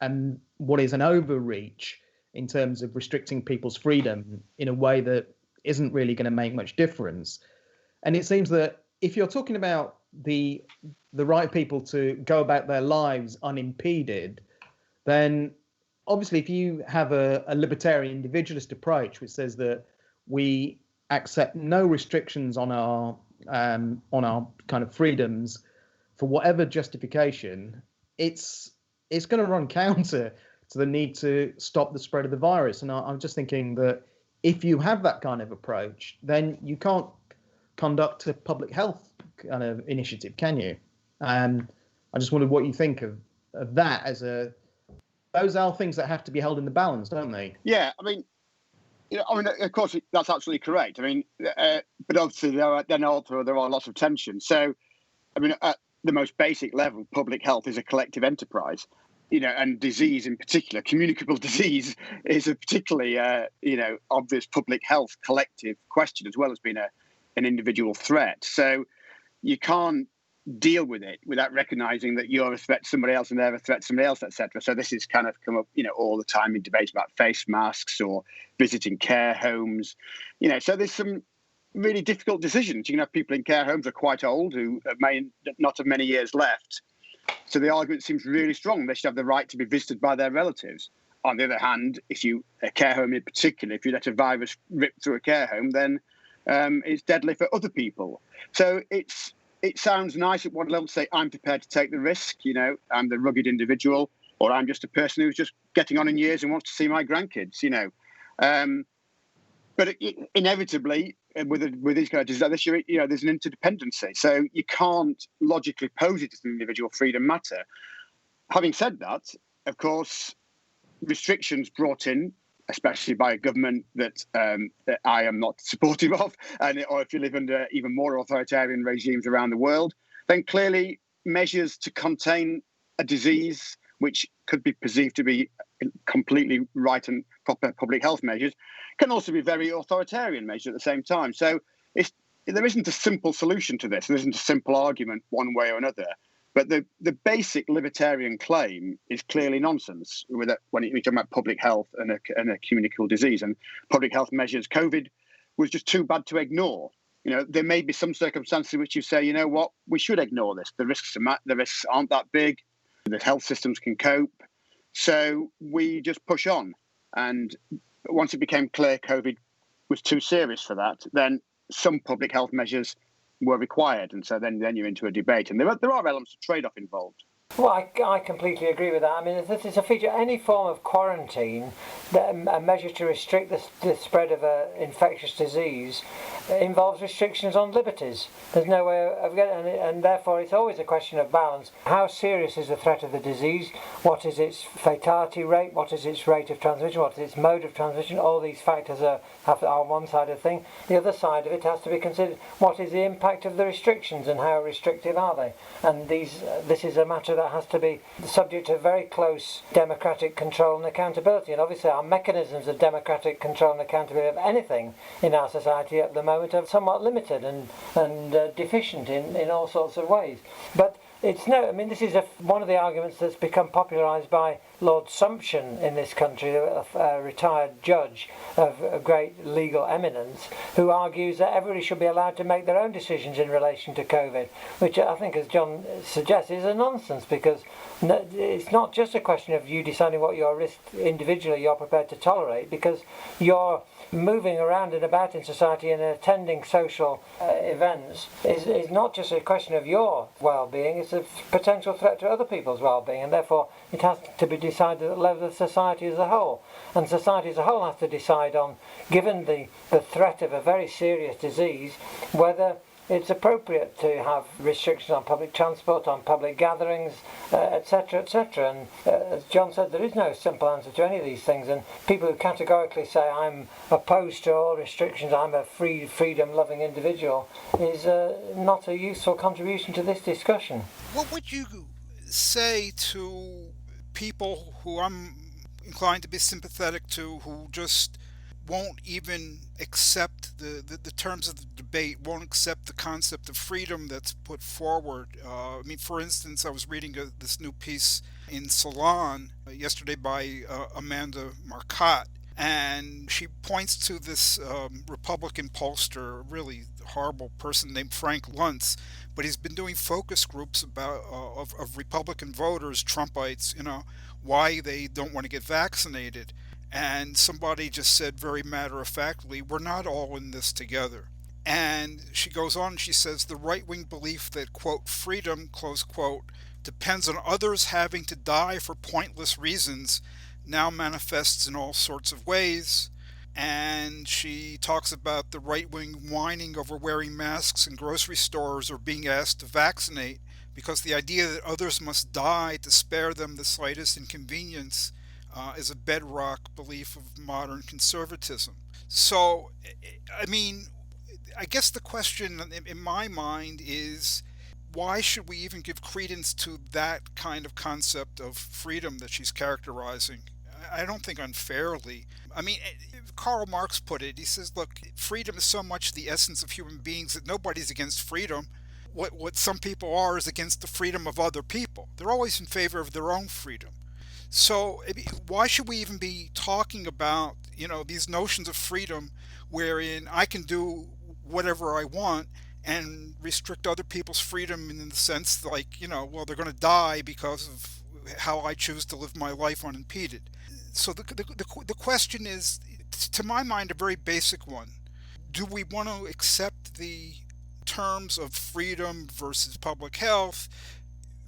and what is an overreach in terms of restricting people's freedom in a way that isn't really going to make much difference. And it seems that if you're talking about the right people to go about their lives unimpeded, then obviously if you have a libertarian individualist approach which says that we accept no restrictions on our kind of freedoms for whatever justification, it's going to run counter to the need to stop the spread of the virus. And I'm just thinking that if you have that kind of approach, then you can't conduct a public health kind of initiative, can you? I just wondered what you think of that those are things that have to be held in the balance, don't they? Yeah, I mean, of course, that's absolutely correct. I mean, but obviously there are lots of tensions. So, I mean, at the most basic level, public health is a collective enterprise. And disease in particular, communicable disease, is a particularly, obvious public health collective question, as well as being an individual threat. So you can't deal with it without recognizing that you're a threat to somebody else and they're a threat to somebody else, etc. So this is kind of come up, all the time in debates about face masks or visiting care homes. So there's some really difficult decisions. You can have people in care homes who are quite old who may not have many years left. So the argument seems really strong. They should have the right to be visited by their relatives. On the other hand, a care home in particular, if you let a virus rip through a care home, then it's deadly for other people. So it sounds nice at one level to say, I'm prepared to take the risk. I'm the rugged individual, or I'm just a person who's just getting on in years and wants to see my grandkids. But inevitably, with these kind of diseases like this, there's an interdependency. So you can't logically pose it as an individual freedom matter. Having said that, of course, restrictions brought in, especially by a government that I am not supportive of, or if you live under even more authoritarian regimes around the world, then clearly measures to contain a disease, which could be perceived to be completely right and proper public health measures, can also be very authoritarian measures at the same time. So there isn't a simple solution to this. There isn't a simple argument one way or another. But the basic libertarian claim is clearly nonsense when you're talking about public health and a communicable disease and public health measures. COVID was just too bad to ignore. There may be some circumstances in which you say, you know what, we should ignore this. The risks aren't that big. The health systems can cope. So we just push on. And once it became clear COVID was too serious for that, then some public health measures were required. And so then you're into a debate. And there are elements of trade-off involved. Well, I completely agree with that. I mean, this is a feature. Any form of quarantine, a measure to restrict the spread of an infectious disease, involves restrictions on liberties. There's no way of getting it, and therefore it's always a question of balance. How serious is the threat of the disease? What is its fatality rate? What is its rate of transmission? What is its mode of transmission? All these factors are on one side of the thing. The other side of it has to be considered. What is the impact of the restrictions and how restrictive are they? And this is a matter that has to be subject to very close democratic control and accountability. And obviously our mechanisms of democratic control and accountability of anything in our society at the moment are somewhat limited and deficient in all sorts of ways. But this is one of the arguments that's become popularised by Lord Sumption in this country, a retired judge of great legal eminence, who argues that everybody should be allowed to make their own decisions in relation to COVID, which I think, as John suggests, is a nonsense, because it's not just a question of you deciding what your risk individually you're prepared to tolerate, because you're moving around and about in society and attending social events is not just a question of your well-being, it's a potential threat to other people's well-being, and therefore it has to be decided at the level of society as a whole. And society as a whole has to decide on, given the threat of a very serious disease, whether it's appropriate to have restrictions on public transport, on public gatherings, etc., etc. And as John said, there is no simple answer to any of these things. And people who categorically say, I'm opposed to all restrictions, I'm a freedom-loving individual, is not a useful contribution to this discussion. What would you say to people who I'm inclined to be sympathetic to, who just won't even accept the terms of the debate, won't accept the concept of freedom that's put forward? For instance, I was reading this new piece in Salon yesterday by Amanda Marcotte, and she points to this Republican pollster, a really horrible person named Frank Luntz, but he's been doing focus groups about of Republican voters, Trumpites, why they don't want to get vaccinated. And somebody just said very matter-of-factly, we're not all in this together. And she goes on and she says, the right-wing belief that, quote, freedom, close quote, depends on others having to die for pointless reasons now manifests in all sorts of ways. And she talks about the right-wing whining over wearing masks in grocery stores or being asked to vaccinate because the idea that others must die to spare them the slightest inconvenience is a bedrock belief of modern conservatism. So, I guess the question in my mind is, why should we even give credence to that kind of concept of freedom that she's characterizing? I don't think unfairly. Karl Marx put it, he says, look, freedom is so much the essence of human beings that nobody's against freedom. What some people are is against the freedom of other people. They're always in favor of their own freedom. So why should we even be talking about, these notions of freedom wherein I can do whatever I want and restrict other people's freedom in the sense like, they're going to die because of how I choose to live my life unimpeded. So the question is, to my mind, a very basic one. Do we want to accept the terms of freedom versus public health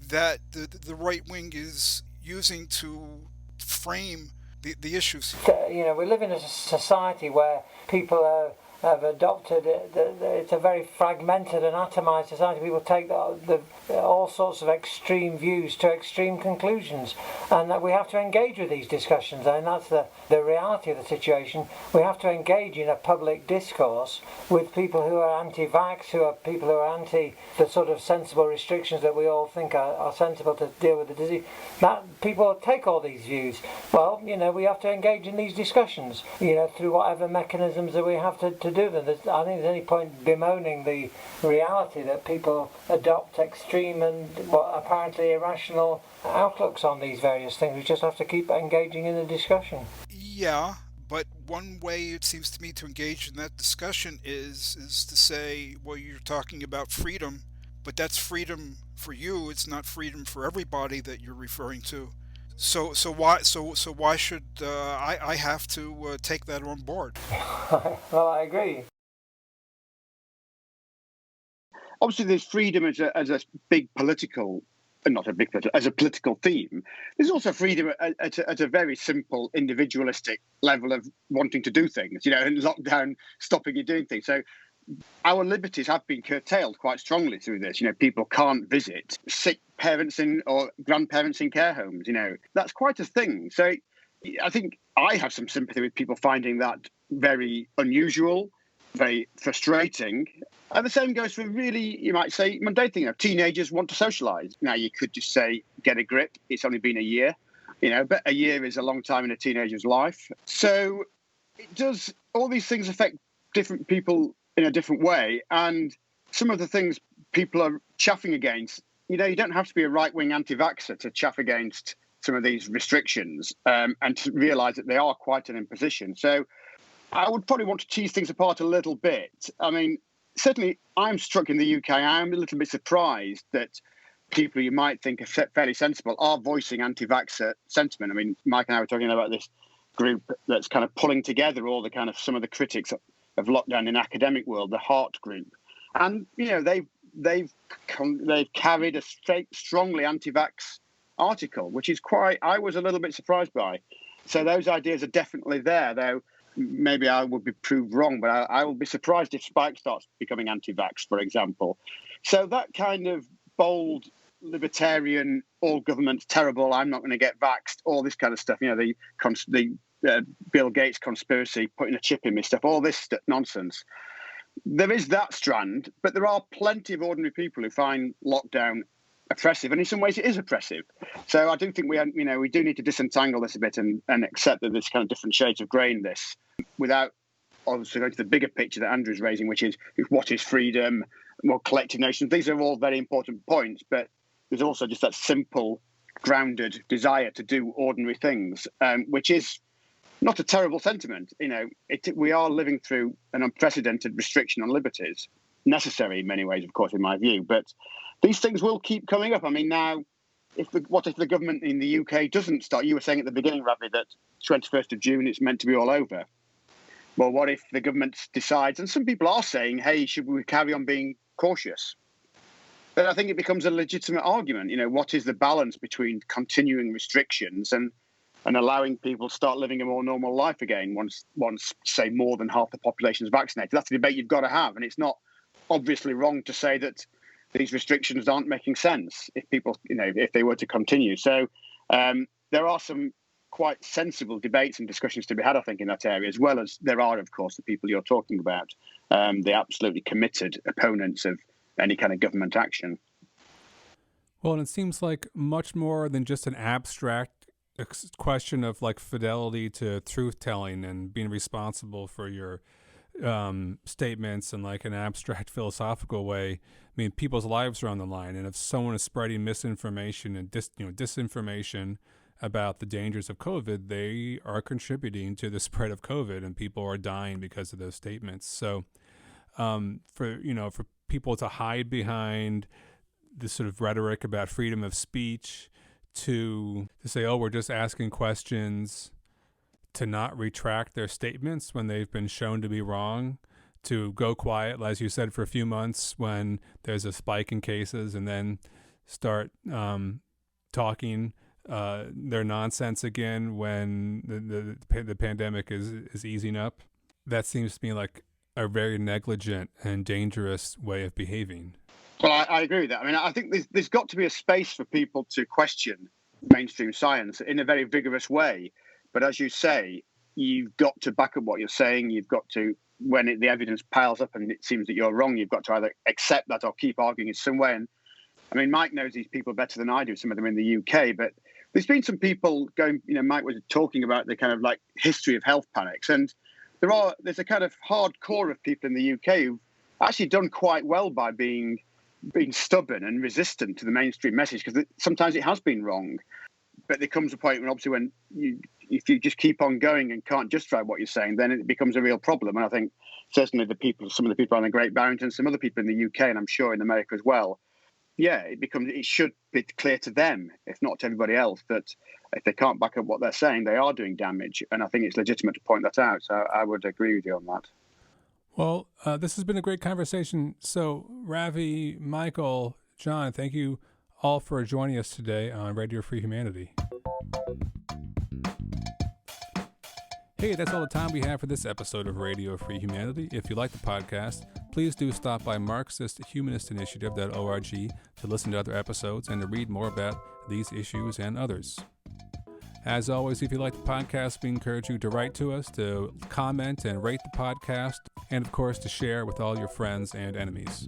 that the right wing is using to frame the issues. We live in a society where people have adopted it. It's a very fragmented and atomized society. People take all sorts of extreme views to extreme conclusions, and that we have to engage with these discussions. And that's the reality of the situation. We have to engage in a public discourse with people who are anti-vax, who are people who are anti the sort of sensible restrictions that we all think are sensible to deal with the disease. That people take all these views. Well, we have to engage in these discussions, through whatever mechanisms that we have to do them. I think there's any point bemoaning the reality that people adopt extreme and apparently irrational outlooks on these various things. We just have to keep engaging in the discussion. Yeah, but one way it seems to me to engage in that discussion is to say, well, you're talking about freedom, but that's freedom for you. It's not freedom for everybody that you're referring to. So why should I have to take that on board? Well, I agree. Obviously, there's freedom as a big political, not a big political, as a political theme. There's also freedom at a very simple individualistic level of wanting to do things, and lockdown stopping you doing things. So our liberties have been curtailed quite strongly through this. People can't visit sick parents or grandparents in care homes. That's quite a thing. So I think I have some sympathy with people finding that very unusual, very frustrating. And the same goes for really, you might say, mundane thing. Teenagers want to socialise. Now, you could just say, get a grip. It's only been a year, but a year is a long time in a teenager's life. So all these things affect different people in a different way. And some of the things people are chaffing against, you don't have to be a right-wing anti-vaxxer to chaff against some of these restrictions and to realise that they are quite an imposition. So I would probably want to tease things apart a little bit. I mean, certainly I'm struck in the UK. I am a little bit surprised that people you might think are fairly sensible are voicing anti-vaxxer sentiment. I mean, Mike and I were talking about this group that's kind of pulling together all the kind of some of the critics of lockdown in academic world, the Heart Group, and they've carried a strongly anti-vax article, which is I was a little bit surprised by. So those ideas are definitely there, though. Maybe I would be proved wrong, but I will be surprised if Spike starts becoming anti-vax, for example. So that kind of bold libertarian, all government's terrible, I'm not going to get vaxxed, all this kind of stuff. The Bill Gates conspiracy, putting a chip in me stuff, all this nonsense. There is that strand, but there are plenty of ordinary people who find lockdown oppressive, and in some ways it is oppressive. So I do think we do need to disentangle this a bit and accept that there's kind of different shades of grey in this, without obviously going to the bigger picture that Andrew's raising, which is what is freedom, more collective notions. These are all very important points, but there's also just that simple, grounded desire to do ordinary things, which is not a terrible sentiment. We are living through an unprecedented restriction on liberties, necessary in many ways, of course, in my view. But these things will keep coming up. I mean, now, what if the government in the UK doesn't start? You were saying at the beginning, Ravi, that 21st of June, it's meant to be all over. Well, what if the government decides, and some people are saying, hey, should we carry on being cautious? But I think it becomes a legitimate argument. What is the balance between continuing restrictions and allowing people to start living a more normal life again once, say, more than half the population is vaccinated? That's a debate you've got to have. And it's not obviously wrong to say that these restrictions aren't making sense if people, if they were to continue. So there are some quite sensible debates and discussions to be had, I think, in that area, as well as there are, of course, the people you're talking about, the absolutely committed opponents of any kind of government action. Well, and it seems like much more than just an abstract question of like fidelity to truth telling and being responsible for your statements in like an abstract philosophical way. I mean, people's lives are on the line, and if someone is spreading misinformation and disinformation about the dangers of COVID, they are contributing to the spread of COVID, and people are dying because of those statements. So, for people to hide behind this sort of rhetoric about freedom of speech, to say, oh, we're just asking questions, to not retract their statements when they've been shown to be wrong, to go quiet, as you said, for a few months when there's a spike in cases, and then start talking their nonsense again when the pandemic is easing up. That seems to me like a very negligent and dangerous way of behaving. Well, I agree with that. I mean, I think there's got to be a space for people to question mainstream science in a very vigorous way. But as you say, you've got to back up what you're saying. You've got to, when the evidence piles up and it seems that you're wrong, you've got to either accept that or keep arguing in some way. And I mean, Mike knows these people better than I do, some of them in the UK, but there's been some people going, Mike was talking about the kind of like history of health panics. And there's a kind of hardcore of people in the UK who've actually done quite well by being stubborn and resistant to the mainstream message, because sometimes it has been wrong. But there comes a point when obviously if you just keep on going and can't justify what you're saying, then it becomes a real problem. And I think certainly some of the people on the Great Barrington, some other people in the UK, and I'm sure in America as well, it should be clear to them, if not to everybody else, that if they can't back up what they're saying, they are doing damage. And I think it's legitimate to point that out. So I would agree with you on that. Well, this has been a great conversation. So, Ravi, Michael, John, thank you all for joining us today on Radio Free Humanity. Hey, that's all the time we have for this episode of Radio Free Humanity. If you like the podcast, please do stop by Marxist-Humanist Initiative.org to listen to other episodes and to read more about these issues and others. As always, if you like the podcast, we encourage you to write to us, to comment and rate the podcast, and of course to share with all your friends and enemies.